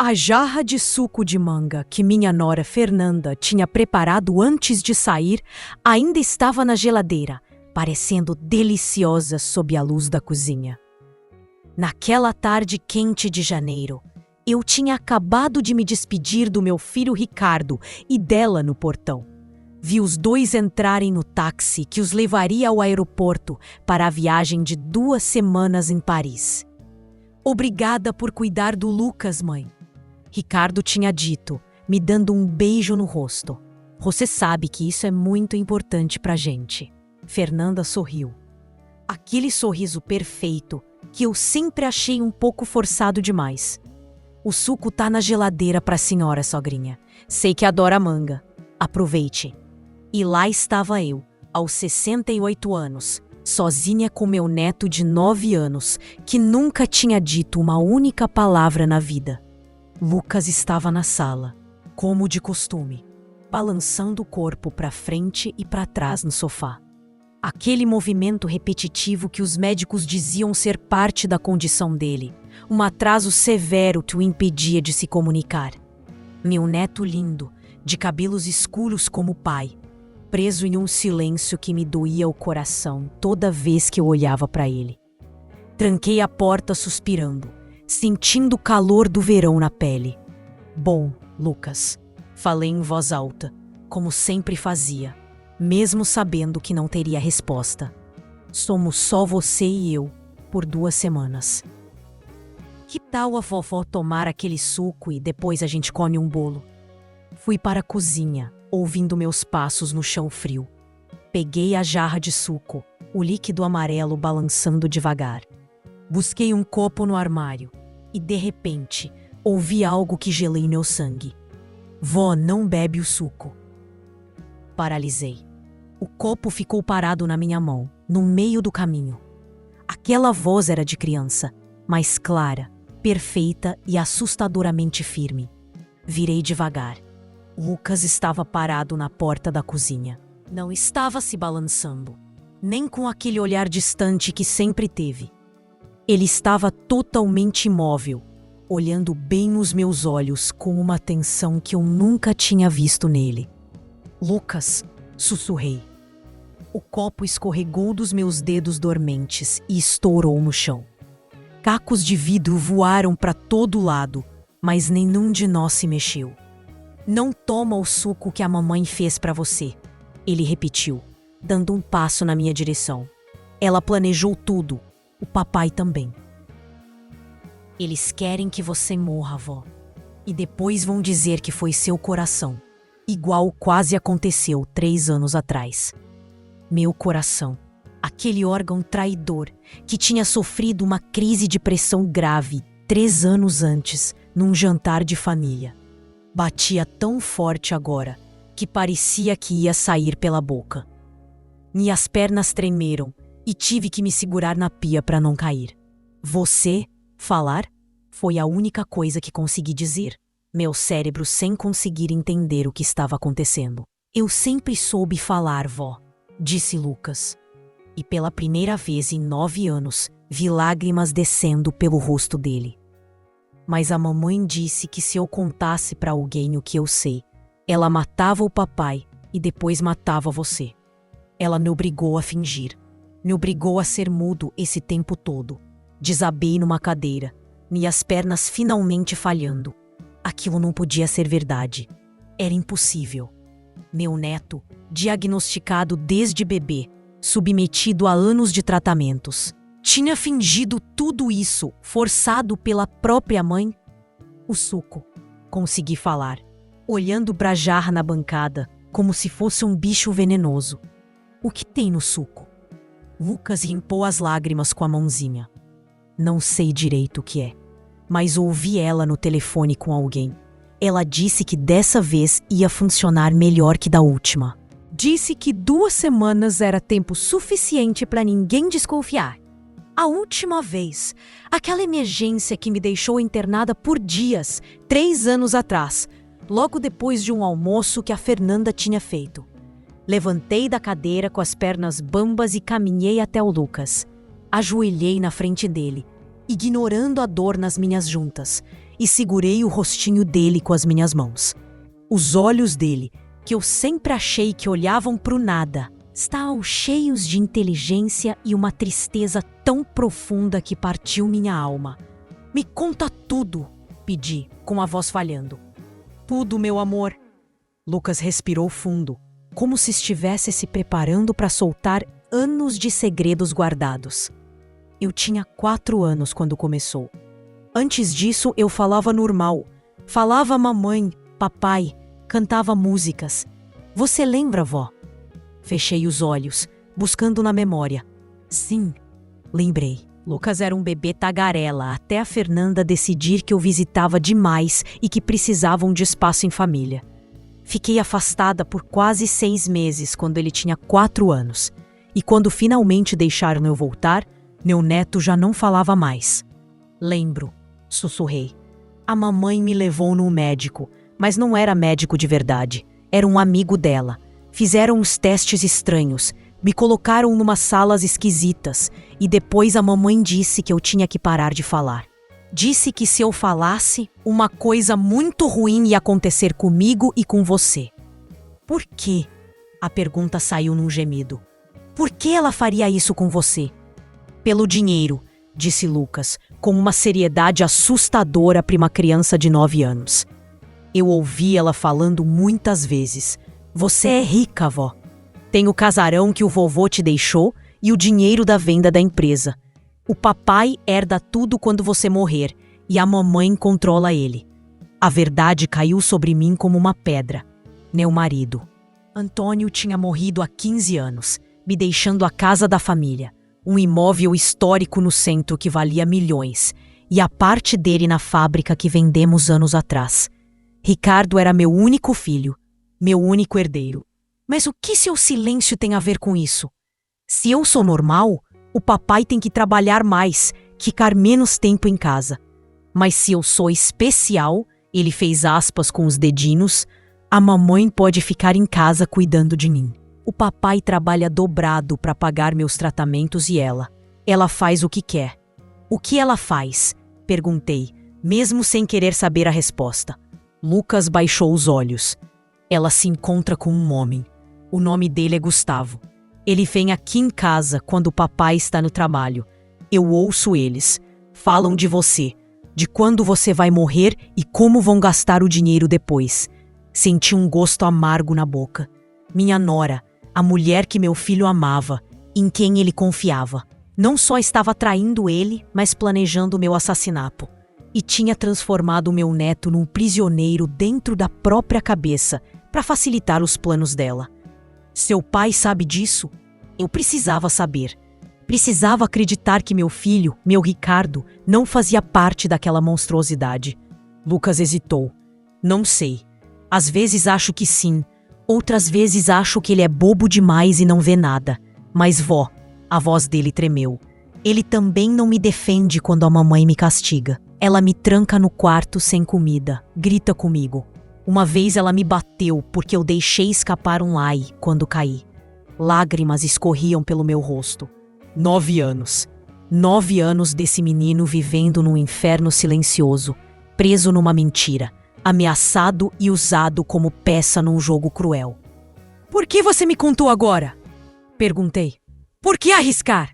A jarra de suco de manga que minha nora Fernanda tinha preparado antes de sair ainda estava na geladeira, parecendo deliciosa sob a luz da cozinha. Naquela tarde quente de janeiro, eu tinha acabado de me despedir do meu filho Ricardo e dela no portão. Vi os dois entrarem no táxi que os levaria ao aeroporto para a viagem de 2 semanas em Paris. Obrigada por cuidar do Lucas, mãe. Ricardo tinha dito, me dando um beijo no rosto. Você sabe que isso é muito importante pra gente. Fernanda sorriu. Aquele sorriso perfeito que eu sempre achei um pouco forçado demais. O suco tá na geladeira pra senhora, sogrinha. Sei que adora manga. Aproveite. E lá estava eu, aos 68 anos, sozinha com meu neto de 9 anos, que nunca tinha dito uma única palavra na vida. Lucas estava na sala, como de costume, balançando o corpo para frente e para trás no sofá. Aquele movimento repetitivo que os médicos diziam ser parte da condição dele, um atraso severo que o impedia de se comunicar. Meu neto lindo, de cabelos escuros como o pai, preso em um silêncio que me doía o coração toda vez que eu olhava para ele. Tranquei a porta suspirando, sentindo o calor do verão na pele. Bom, Lucas, falei em voz alta, como sempre fazia, mesmo sabendo que não teria resposta. Somos só você e eu, por 2 semanas. Que tal a vovó tomar aquele suco e depois a gente come um bolo? Fui para a cozinha, ouvindo meus passos no chão frio. Peguei a jarra de suco, o líquido amarelo balançando devagar. Busquei um copo no armário e, de repente, ouvi algo que gelei meu sangue. Vó, não bebe o suco. Paralisei. O copo ficou parado na minha mão, no meio do caminho. Aquela voz era de criança, mas clara, perfeita e assustadoramente firme. Virei devagar. Lucas estava parado na porta da cozinha. Não estava se balançando, nem com aquele olhar distante que sempre teve. Ele estava totalmente imóvel, olhando bem nos meus olhos com uma atenção que eu nunca tinha visto nele. Lucas, sussurrei. O copo escorregou dos meus dedos dormentes e estourou no chão. Cacos de vidro voaram para todo lado, mas nenhum de nós se mexeu. Não toma o suco que a mamãe fez para você, ele repetiu, dando um passo na minha direção. Ela planejou tudo. O papai também. Eles querem que você morra, vó. E depois vão dizer que foi seu coração. Igual quase aconteceu 3 anos atrás. Meu coração. Aquele órgão traidor que tinha sofrido uma crise de pressão grave 3 anos antes, num jantar de família. Batia tão forte agora que parecia que ia sair pela boca. Minhas pernas tremeram e tive que me segurar na pia para não cair. Você, falar, foi a única coisa que consegui dizer. Meu cérebro sem conseguir entender o que estava acontecendo. Eu sempre soube falar, vó, disse Lucas. E pela primeira vez em 9 anos, vi lágrimas descendo pelo rosto dele. Mas a mamãe disse que se eu contasse para alguém o que eu sei, ela matava o papai e depois matava você. Ela me obrigou a fingir. Me obrigou a ser mudo esse tempo todo. Desabei numa cadeira, minhas pernas finalmente falhando. Aquilo não podia ser verdade. Era impossível. Meu neto, diagnosticado desde bebê, submetido a anos de tratamentos, tinha fingido tudo isso, forçado pela própria mãe? O suco. Consegui falar, olhando para a jarra na bancada, como se fosse um bicho venenoso. O que tem no suco? Lucas limpou as lágrimas com a mãozinha. Não sei direito o que é, mas ouvi ela no telefone com alguém. Ela disse que dessa vez ia funcionar melhor que da última. Disse que 2 semanas era tempo suficiente para ninguém desconfiar. A última vez, aquela emergência que me deixou internada por dias, 3 anos atrás, logo depois de um almoço que a Fernanda tinha feito. Levantei da cadeira com as pernas bambas e caminhei até o Lucas. Ajoelhei na frente dele, ignorando a dor nas minhas juntas, e segurei o rostinho dele com as minhas mãos. Os olhos dele, que eu sempre achei que olhavam pro nada, estavam cheios de inteligência e uma tristeza tão profunda que partiu minha alma. Me conta tudo, pedi, com a voz falhando. Tudo, meu amor. Lucas respirou fundo, como se estivesse se preparando para soltar anos de segredos guardados. Eu tinha 4 anos quando começou. Antes disso, eu falava normal. Falava mamãe, papai, cantava músicas. Você lembra, vó? Fechei os olhos, buscando na memória. Sim, lembrei. Lucas era um bebê tagarela, até a Fernanda decidir que eu visitava demais e que precisavam de espaço em família. Fiquei afastada por quase 6 meses quando ele tinha 4 anos. E quando finalmente deixaram eu voltar, meu neto já não falava mais. Lembro, sussurrei. A mamãe me levou num médico, mas não era médico de verdade. Era um amigo dela. Fizeram uns testes estranhos, me colocaram numas salas esquisitas e depois a mamãe disse que eu tinha que parar de falar. Disse que se eu falasse, uma coisa muito ruim ia acontecer comigo e com você. Por quê? A pergunta saiu num gemido. Por que ela faria isso com você? Pelo dinheiro, disse Lucas, com uma seriedade assustadora para uma criança de 9 anos. Eu ouvi ela falando muitas vezes. Você é rica, vó. Tem o casarão que o vovô te deixou e o dinheiro da venda da empresa. O papai herda tudo quando você morrer e a mamãe controla ele. A verdade caiu sobre mim como uma pedra. Meu marido. Antônio tinha morrido há 15 anos, me deixando a casa da família, um imóvel histórico no centro que valia milhões, e a parte dele na fábrica que vendemos anos atrás. Ricardo era meu único filho, meu único herdeiro. Mas o que seu silêncio tem a ver com isso? Se eu sou normal, o papai tem que trabalhar mais, ficar menos tempo em casa. Mas se eu sou especial, ele fez aspas com os dedinhos, a mamãe pode ficar em casa cuidando de mim. O papai trabalha dobrado para pagar meus tratamentos e ela faz o que quer. O que ela faz? Perguntei, mesmo sem querer saber a resposta. Lucas baixou os olhos. Ela se encontra com um homem. O nome dele é Gustavo. Ele vem aqui em casa quando o papai está no trabalho. Eu ouço eles. Falam de você, de quando você vai morrer e como vão gastar o dinheiro depois. Senti um gosto amargo na boca. Minha nora, a mulher que meu filho amava, em quem ele confiava, não só estava traindo ele, mas planejando meu assassinato. E tinha transformado meu neto num prisioneiro dentro da própria cabeça, para facilitar os planos dela. Seu pai sabe disso? Eu precisava saber. Precisava acreditar que meu filho, meu Ricardo, não fazia parte daquela monstruosidade. Lucas hesitou. Não sei. Às vezes acho que sim. Outras vezes acho que ele é bobo demais e não vê nada. Mas vó, a voz dele tremeu. Ele também não me defende quando a mamãe me castiga. Ela me tranca no quarto sem comida, grita comigo. Uma vez ela me bateu porque eu deixei escapar um ai quando caí. Lágrimas escorriam pelo meu rosto. 9 anos. 9 anos desse menino vivendo num inferno silencioso, preso numa mentira, ameaçado e usado como peça num jogo cruel. Por que você me contou agora? Perguntei. Por que arriscar?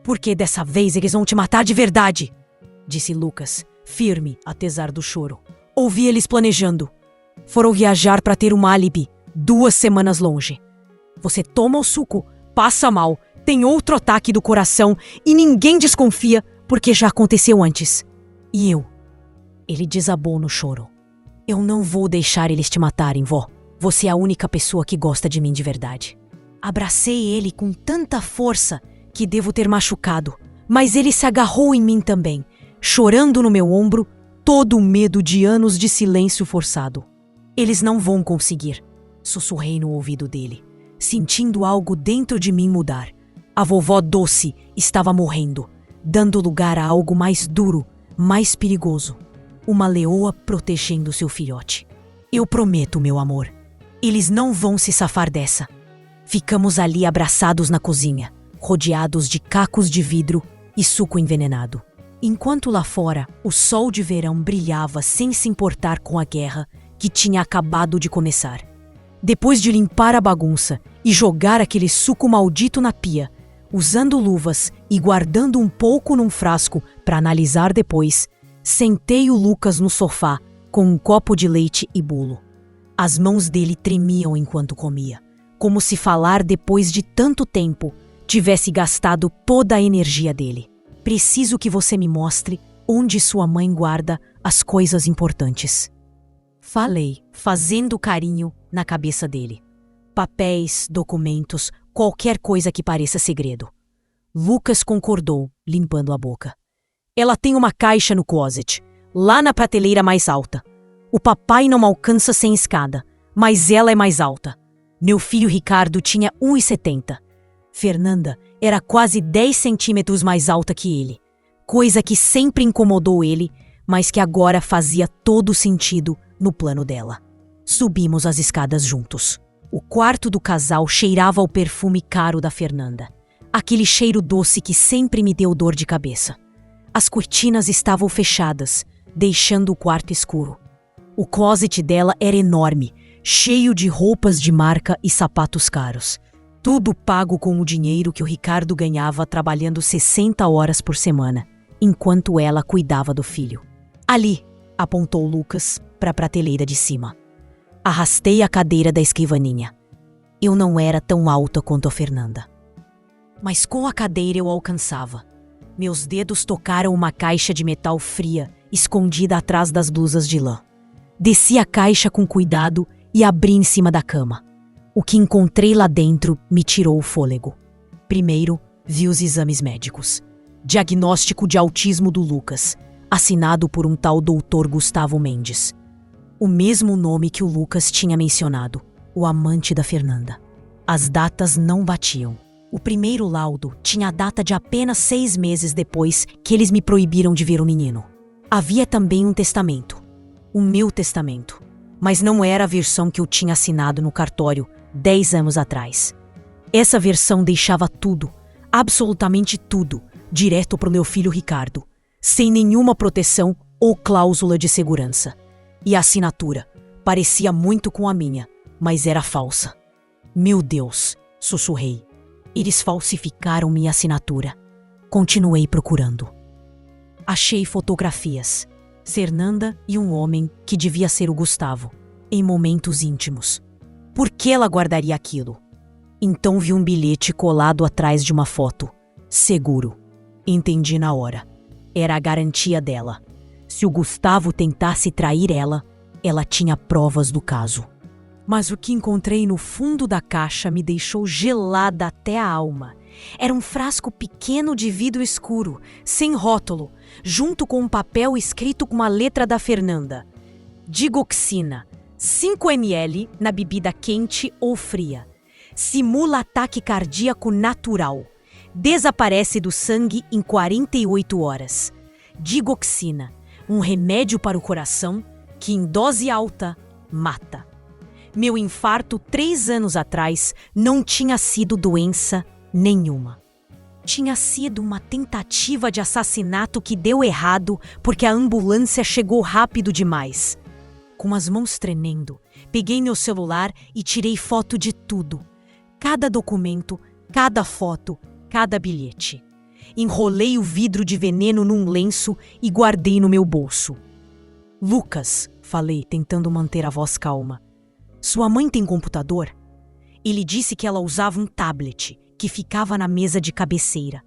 Porque dessa vez eles vão te matar de verdade, disse Lucas, firme, apesar do choro. Ouvi eles planejando. Foram viajar para ter um álibi, 2 semanas longe. Você toma o suco, passa mal, tem outro ataque do coração e ninguém desconfia porque já aconteceu antes. E eu? Ele desabou no choro. Eu não vou deixar eles te matarem, vó. Você é a única pessoa que gosta de mim de verdade. Abracei ele com tanta força que devo ter machucado, mas ele se agarrou em mim também, chorando no meu ombro, todo o medo de anos de silêncio forçado. Eles não vão conseguir, sussurrei no ouvido dele, sentindo algo dentro de mim mudar. A vovó doce estava morrendo, dando lugar a algo mais duro, mais perigoso. Uma leoa protegendo seu filhote. Eu prometo, meu amor, eles não vão se safar dessa. Ficamos ali abraçados na cozinha, rodeados de cacos de vidro e suco envenenado. Enquanto lá fora, o sol de verão brilhava sem se importar com a guerra que tinha acabado de começar. Depois de limpar a bagunça e jogar aquele suco maldito na pia, usando luvas e guardando um pouco num frasco para analisar depois, sentei o Lucas no sofá com um copo de leite e bolo. As mãos dele tremiam enquanto comia, como se falar depois de tanto tempo tivesse gastado toda a energia dele. Preciso que você me mostre onde sua mãe guarda as coisas importantes. Falei, fazendo carinho na cabeça dele. Papéis, documentos, qualquer coisa que pareça segredo. Lucas concordou, limpando a boca. Ela tem uma caixa no closet, lá na prateleira mais alta. O papai não alcança sem escada, mas ela é mais alta. Meu filho Ricardo tinha 1,70. Fernanda era quase 10 centímetros mais alta que ele, coisa que sempre incomodou ele, mas que agora fazia todo sentido no plano dela. Subimos as escadas juntos. O quarto do casal cheirava ao perfume caro da Fernanda, aquele cheiro doce que sempre me deu dor de cabeça. As cortinas estavam fechadas, deixando o quarto escuro. O closet dela era enorme, cheio de roupas de marca e sapatos caros. Tudo pago com o dinheiro que o Ricardo ganhava trabalhando 60 horas por semana, enquanto ela cuidava do filho. Ali, apontou Lucas para a prateleira de cima. Arrastei a cadeira da escrivaninha. Eu não era tão alta quanto a Fernanda. Mas com a cadeira eu alcançava. Meus dedos tocaram uma caixa de metal fria, escondida atrás das blusas de lã. Desci a caixa com cuidado e abri em cima da cama. O que encontrei lá dentro me tirou o fôlego. Primeiro, vi os exames médicos. Diagnóstico de autismo do Lucas, assinado por um tal Dr. Gustavo Mendes. O mesmo nome que o Lucas tinha mencionado, o amante da Fernanda. As datas não batiam. O primeiro laudo tinha a data de apenas 6 meses depois que eles me proibiram de ver o menino. Havia também um testamento. O meu testamento. Mas não era a versão que eu tinha assinado no cartório 10 anos atrás. Essa versão deixava tudo, absolutamente tudo, direto para o meu filho Ricardo, sem nenhuma proteção ou cláusula de segurança. E a assinatura parecia muito com a minha, mas era falsa. Meu Deus, sussurrei. Eles falsificaram minha assinatura. Continuei procurando. Achei fotografias. Fernanda e um homem que devia ser o Gustavo, em momentos íntimos. Por que ela guardaria aquilo? Então vi um bilhete colado atrás de uma foto. Seguro. Entendi na hora. Era a garantia dela. Se o Gustavo tentasse trair ela, ela tinha provas do caso. Mas o que encontrei no fundo da caixa me deixou gelada até a alma. Era um frasco pequeno de vidro escuro, sem rótulo, junto com um papel escrito com a letra da Fernanda. Digoxina, 5 ml na bebida quente ou fria. Simula ataque cardíaco natural. Desaparece do sangue em 48 horas. Digoxina, um remédio para o coração que em dose alta mata. Meu infarto 3 anos atrás não tinha sido doença nenhuma. Tinha sido uma tentativa de assassinato que deu errado porque a ambulância chegou rápido demais. Com as mãos tremendo, peguei meu celular e tirei foto de tudo. Cada documento, cada foto, cada bilhete. Enrolei o vidro de veneno num lenço e guardei no meu bolso. Lucas, falei, tentando manter a voz calma. Sua mãe tem computador? Ele disse que ela usava um tablet que ficava na mesa de cabeceira.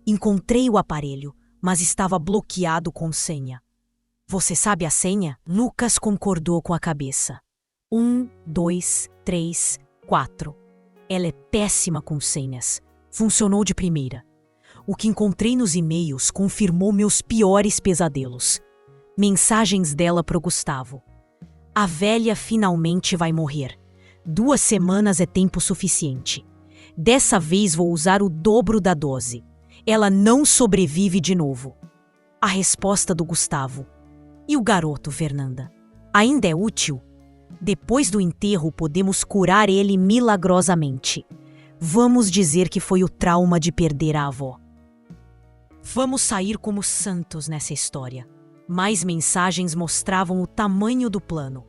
Encontrei o aparelho, mas estava bloqueado com senha. Você sabe a senha? Lucas concordou com a cabeça. 1, 2, 3, 4. Ela é péssima com senhas. Funcionou de primeira. O que encontrei nos e-mails confirmou meus piores pesadelos. Mensagens dela pro Gustavo. A velha finalmente vai morrer. 2 semanas é tempo suficiente. Dessa vez vou usar o dobro da dose. Ela não sobrevive de novo. A resposta do Gustavo. E o garoto, Fernanda? Ainda é útil? Depois do enterro, podemos curar ele milagrosamente. Vamos dizer que foi o trauma de perder a avó. Vamos sair como santos nessa história. Mais mensagens mostravam o tamanho do plano.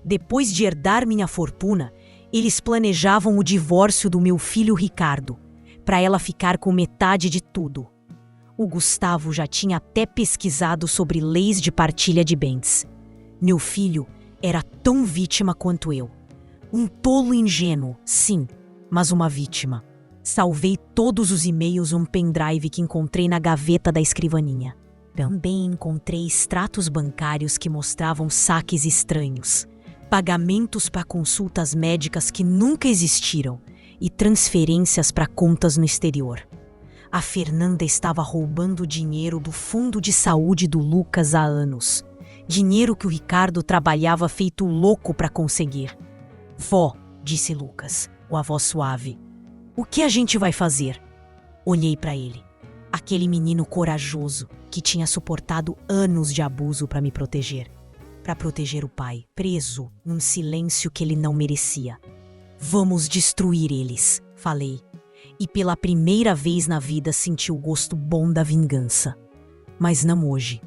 Depois de herdar minha fortuna, eles planejavam o divórcio do meu filho Ricardo, para ela ficar com metade de tudo. O Gustavo já tinha até pesquisado sobre leis de partilha de bens. Meu filho era tão vítima quanto eu. Um tolo ingênuo, sim, mas uma vítima. Salvei todos os e-mails num pendrive que encontrei na gaveta da escrivaninha. Também encontrei extratos bancários que mostravam saques estranhos, pagamentos para consultas médicas que nunca existiram e transferências para contas no exterior. A Fernanda estava roubando dinheiro do fundo de saúde do Lucas há anos. Dinheiro que o Ricardo trabalhava feito louco para conseguir. Vó, disse Lucas, com a voz suave, o que a gente vai fazer? Olhei para ele. Aquele menino corajoso que tinha suportado anos de abuso para me proteger. Para proteger o pai, preso num silêncio que ele não merecia. Vamos destruir eles, falei. E pela primeira vez na vida senti o gosto bom da vingança. Mas não hoje.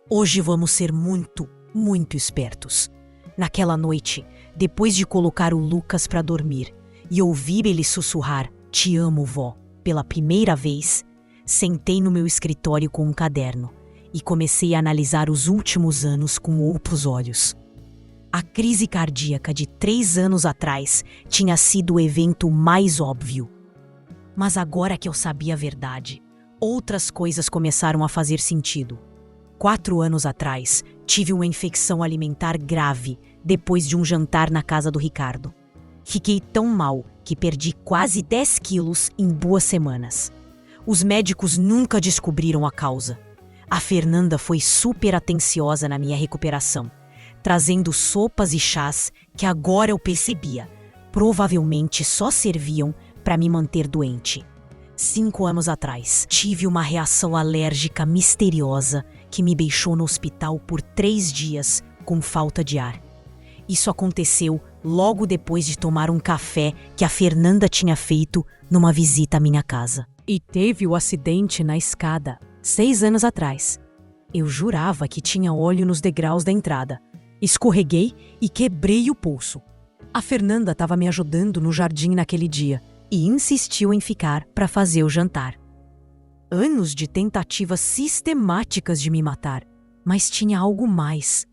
Hoje vamos ser muito, muito espertos. Naquela noite, depois de colocar o Lucas para dormir e ouvir ele sussurrar, "Te amo, vó", pela primeira vez, sentei no meu escritório com um caderno e comecei a analisar os últimos anos com outros olhos. A crise cardíaca de 3 anos atrás tinha sido o evento mais óbvio. Mas agora que eu sabia a verdade, outras coisas começaram a fazer sentido. 4 anos atrás, tive uma infecção alimentar grave depois de um jantar na casa do Ricardo. Fiquei tão mal que perdi quase 10 quilos em 2 semanas. Os médicos nunca descobriram a causa. A Fernanda foi super atenciosa na minha recuperação, trazendo sopas e chás que agora eu percebia, provavelmente só serviam para me manter doente. 5 anos atrás, tive uma reação alérgica misteriosa que me deixou no hospital por 3 dias com falta de ar. Isso aconteceu logo depois de tomar um café que a Fernanda tinha feito numa visita à minha casa. E teve o acidente na escada, 6 anos atrás. Eu jurava que tinha óleo nos degraus da entrada. Escorreguei e quebrei o pulso. A Fernanda estava me ajudando no jardim naquele dia e insistiu em ficar para fazer o jantar. Anos de tentativas sistemáticas de me matar, mas tinha algo mais,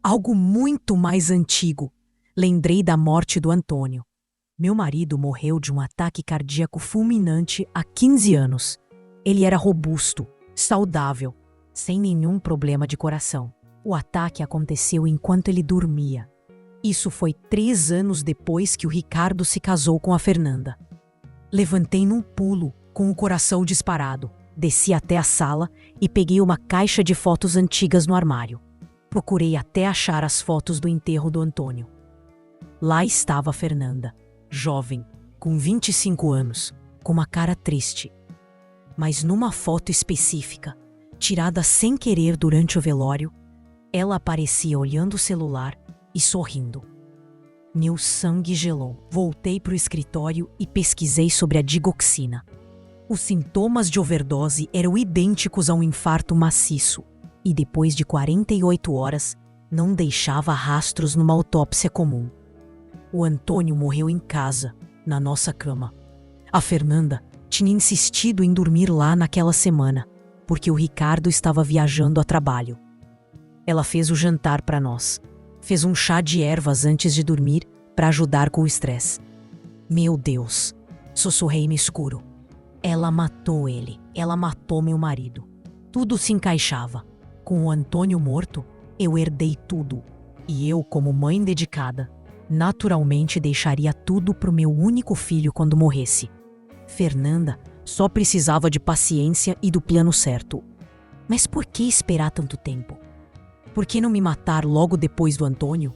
algo muito mais antigo. Lembrei da morte do Antônio. Meu marido morreu de um ataque cardíaco fulminante há 15 anos. Ele era robusto, saudável, sem nenhum problema de coração. O ataque aconteceu enquanto ele dormia. Isso foi 3 anos depois que o Ricardo se casou com a Fernanda. Levantei num pulo, com o coração disparado. Desci até a sala e peguei uma caixa de fotos antigas no armário. Procurei até achar as fotos do enterro do Antônio. Lá estava a Fernanda, jovem, com 25 anos, com uma cara triste. Mas numa foto específica, tirada sem querer durante o velório, ela aparecia olhando o celular e sorrindo. Meu sangue gelou. Voltei para o escritório e pesquisei sobre a digoxina. Os sintomas de overdose eram idênticos a um infarto maciço e depois de 48 horas não deixava rastros numa autópsia comum. O Antônio morreu em casa, na nossa cama. A Fernanda tinha insistido em dormir lá naquela semana, porque o Ricardo estava viajando a trabalho. Ela fez o jantar para nós. Fez um chá de ervas antes de dormir para ajudar com o estresse. Meu Deus, sussurrei no escuro. Ela matou ele. Ela matou meu marido. Tudo se encaixava. Com o Antônio morto, eu herdei tudo. E eu, como mãe dedicada, naturalmente deixaria tudo pro meu único filho quando morresse. Fernanda só precisava de paciência e do plano certo. Mas por que esperar tanto tempo? Por que não me matar logo depois do Antônio?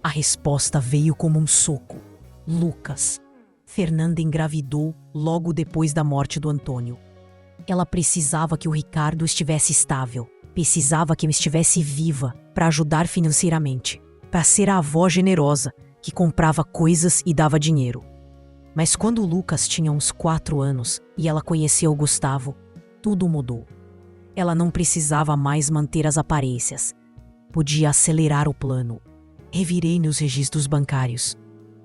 A resposta veio como um soco. Lucas. Fernanda engravidou logo depois da morte do Antônio. Ela precisava que o Ricardo estivesse estável. Precisava que eu estivesse viva para ajudar financeiramente. Para ser a avó generosa que comprava coisas e dava dinheiro. Mas quando o Lucas tinha uns 4 anos e ela conheceu o Gustavo, tudo mudou. Ela não precisava mais manter as aparências. Podia acelerar o plano. Revirei nos registros bancários.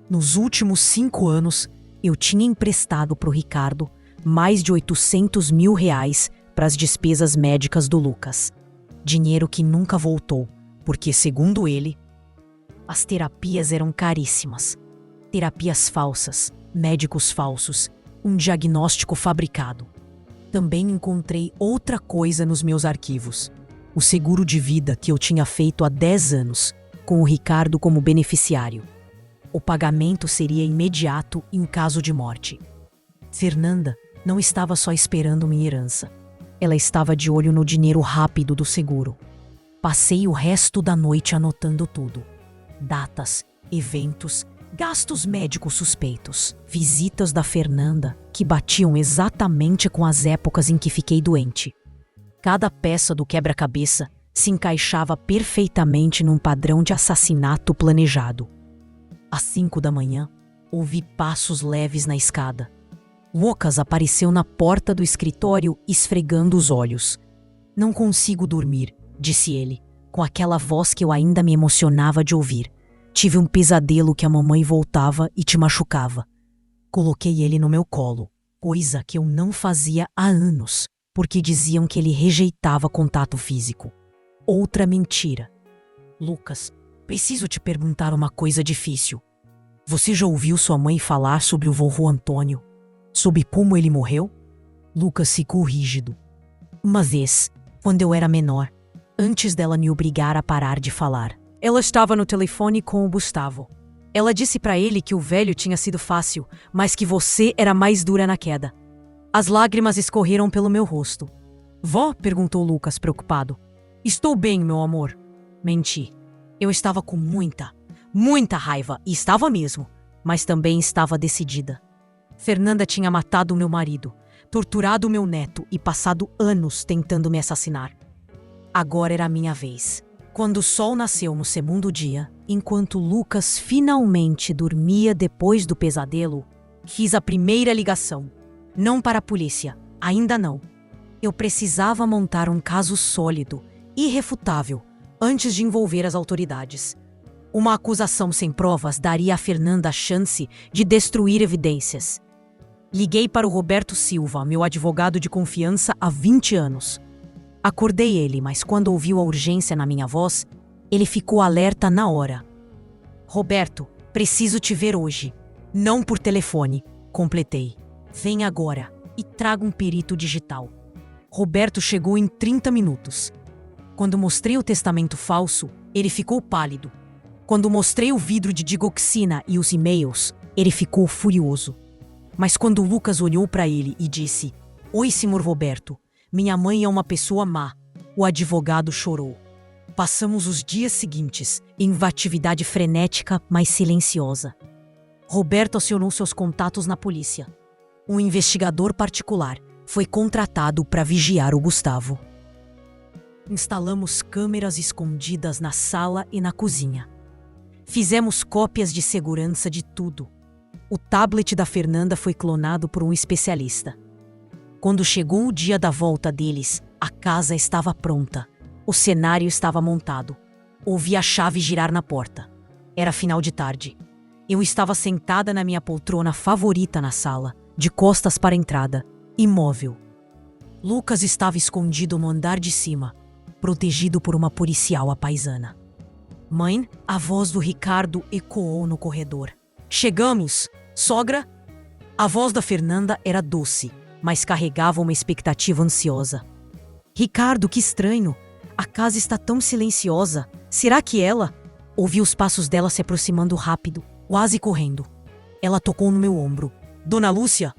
Nos últimos 5 anos, eu tinha emprestado para o Ricardo mais de 800 mil reais para as despesas médicas do Lucas. Dinheiro que nunca voltou, porque, segundo ele, as terapias eram caríssimas. Terapias falsas, médicos falsos, um diagnóstico fabricado. Também encontrei outra coisa nos meus arquivos. O seguro de vida que eu tinha feito há 10 anos, com o Ricardo como beneficiário. O pagamento seria imediato em caso de morte. Fernanda não estava só esperando minha herança. Ela estava de olho no dinheiro rápido do seguro. Passei o resto da noite anotando tudo. Datas, eventos, gastos médicos suspeitos, visitas da Fernanda que batiam exatamente com as épocas em que fiquei doente. Cada peça do quebra-cabeça se encaixava perfeitamente num padrão de assassinato planejado. Às 5 da manhã, ouvi passos leves na escada. Lucas apareceu na porta do escritório esfregando os olhos. "Não consigo dormir", disse ele, com aquela voz que eu ainda me emocionava de ouvir. "Tive um pesadelo que a mamãe voltava e te machucava." Coloquei ele no meu colo, coisa que eu não fazia há anos, porque diziam que ele rejeitava contato físico. Outra mentira. "Lucas, preciso te perguntar uma coisa difícil. Você já ouviu sua mãe falar sobre o vovô Antônio? Sobre como ele morreu?" Lucas ficou rígido. "Uma vez, quando eu era menor, antes dela me obrigar a parar de falar, ela estava no telefone com o Gustavo. Ela disse para ele que o velho tinha sido fácil, mas que você era mais dura na queda." As lágrimas escorreram pelo meu rosto. "Vó?" perguntou Lucas, preocupado. "Estou bem, meu amor." Menti. Eu estava com muita raiva, e estava mesmo, mas também estava decidida. Fernanda tinha matado meu marido, torturado meu neto e passado anos tentando me assassinar. Agora era a minha vez. Quando o sol nasceu no segundo dia, enquanto Lucas finalmente dormia depois do pesadelo, fiz a primeira ligação. Não para a polícia, ainda não. Eu precisava montar um caso sólido, irrefutável, antes de envolver as autoridades. Uma acusação sem provas daria a Fernanda a chance de destruir evidências. Liguei para o Roberto Silva, meu advogado de confiança há 20 anos. Acordei ele, mas quando ouviu a urgência na minha voz, ele ficou alerta na hora. "Roberto, preciso te ver hoje. Não por telefone", completei. "Vem agora e traga um perito digital." Roberto chegou em 30 minutos. Quando mostrei o testamento falso, ele ficou pálido. Quando mostrei o vidro de digoxina e os e-mails, ele ficou furioso. Mas quando Lucas olhou para ele e disse: "Oi, senhor Roberto, minha mãe é uma pessoa má", o advogado chorou. Passamos os dias seguintes em uma atividade frenética, mas silenciosa. Roberto acionou seus contatos na polícia. Um investigador particular foi contratado para vigiar o Gustavo. Instalamos câmeras escondidas na sala e na cozinha. Fizemos cópias de segurança de tudo. O tablet da Fernanda foi clonado por um especialista. Quando chegou o dia da volta deles, a casa estava pronta. O cenário estava montado. Ouvi a chave girar na porta. Era final de tarde. Eu estava sentada na minha poltrona favorita na sala, de costas para a entrada, imóvel. Lucas estava escondido no andar de cima, protegido por uma policial apaisana. "Mãe?" A voz do Ricardo ecoou no corredor. "Chegamos! Sogra?" A voz da Fernanda era doce, mas carregava uma expectativa ansiosa. "Ricardo, que estranho! A casa está tão silenciosa. Será que ela?" Ouvi os passos dela se aproximando rápido, quase correndo. Ela tocou no meu ombro. "Dona Lúcia?"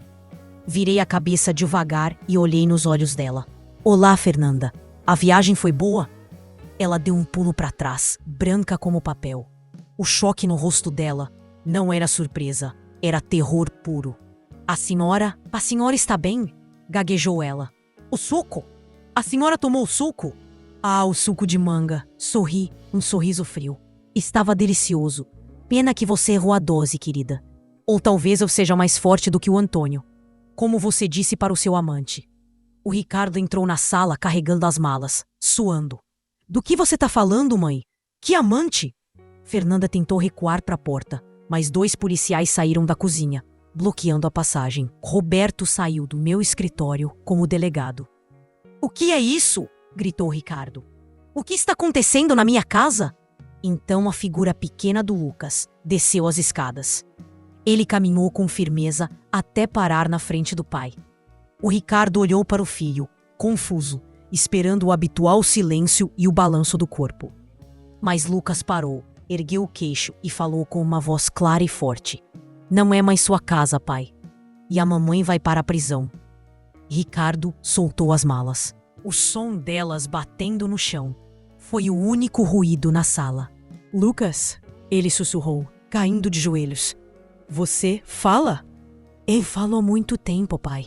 Virei a cabeça devagar e olhei nos olhos dela. "Olá, Fernanda. A viagem foi boa?" Ela deu um pulo para trás, branca como papel. O choque no rosto dela não era surpresa, era terror puro. A senhora está bem?" gaguejou ela. "O suco? A senhora tomou o suco?" "Ah, o suco de manga." Sorri, um sorriso frio. "Estava delicioso. Pena que você errou a dose, querida. Ou talvez eu seja mais forte do que o Antônio. Como você disse para o seu amante." O Ricardo entrou na sala carregando as malas, suando. Do que você tá falando, mãe? Que amante? Fernanda tentou recuar para a porta, mas 2 policiais saíram da cozinha, bloqueando a passagem. Roberto saiu do meu escritório como delegado. O que é isso? Gritou Ricardo. O que está acontecendo na minha casa? Então a figura pequena do Lucas desceu as escadas. Ele caminhou com firmeza até parar na frente do pai. O Ricardo olhou para o filho, confuso, esperando o habitual silêncio e o balanço do corpo. Mas Lucas parou, ergueu o queixo e falou com uma voz clara e forte. Não é mais sua casa, pai. E a mamãe vai para a prisão. Ricardo soltou as malas. O som delas batendo no chão foi o único ruído na sala. Lucas, ele sussurrou, caindo de joelhos. Você fala? Eu falo há muito tempo, pai.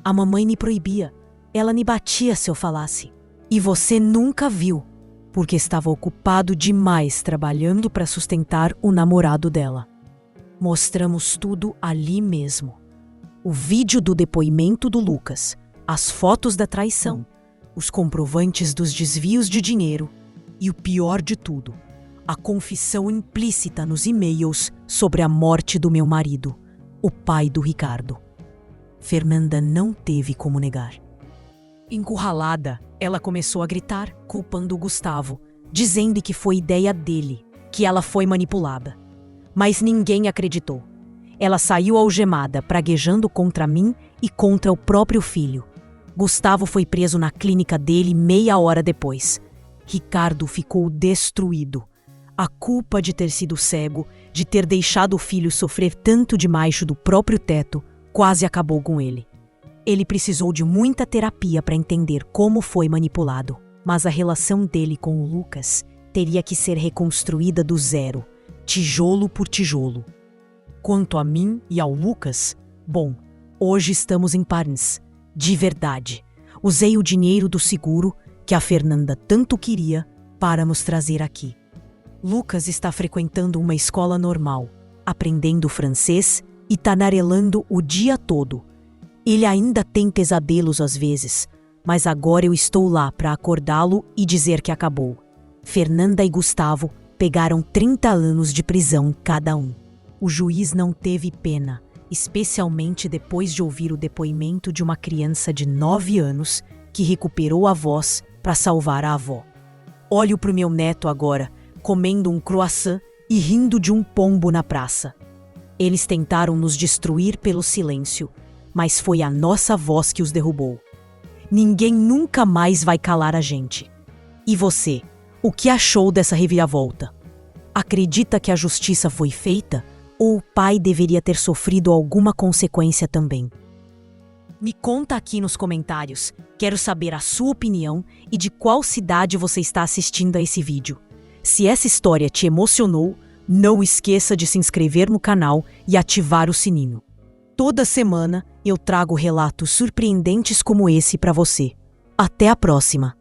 A mamãe me proibia. Ela me batia se eu falasse. E você nunca viu, porque estava ocupado demais trabalhando para sustentar o namorado dela. Mostramos tudo ali mesmo. O vídeo do depoimento do Lucas, as fotos da traição, os comprovantes dos desvios de dinheiro e o pior de tudo, a confissão implícita nos e-mails sobre a morte do meu marido, o pai do Ricardo. Fernanda não teve como negar. Encurralada, ela começou a gritar, culpando o Gustavo, dizendo que foi ideia dele, que ela foi manipulada. Mas ninguém acreditou. Ela saiu algemada, praguejando contra mim e contra o próprio filho. Gustavo foi preso na clínica dele meia hora depois. Ricardo ficou destruído. A culpa de ter sido cego, de ter deixado o filho sofrer tanto debaixo do próprio teto, quase acabou com ele. Ele precisou de muita terapia para entender como foi manipulado, mas a relação dele com o Lucas teria que ser reconstruída do zero, tijolo por tijolo. Quanto a mim e ao Lucas, bom, hoje estamos em Paris, de verdade. Usei o dinheiro do seguro, que a Fernanda tanto queria, para nos trazer aqui. Lucas está frequentando uma escola normal, aprendendo francês e tanarelando o dia todo. Ele ainda tem pesadelos às vezes, mas agora eu estou lá para acordá-lo e dizer que acabou. Fernanda e Gustavo pegaram 30 anos de prisão cada um. O juiz não teve pena, especialmente depois de ouvir o depoimento de uma criança de 9 anos que recuperou a voz para salvar a avó. Olho para o meu neto agora, comendo um croissant e rindo de um pombo na praça. Eles tentaram nos destruir pelo silêncio, mas foi a nossa voz que os derrubou. Ninguém nunca mais vai calar a gente. E você, o que achou dessa reviravolta? Acredita que a justiça foi feita ou o pai deveria ter sofrido alguma consequência também? Me conta aqui nos comentários. Quero saber a sua opinião e de qual cidade você está assistindo a esse vídeo. Se essa história te emocionou, não esqueça de se inscrever no canal e ativar o sininho. Toda semana eu trago relatos surpreendentes como esse para você. Até a próxima!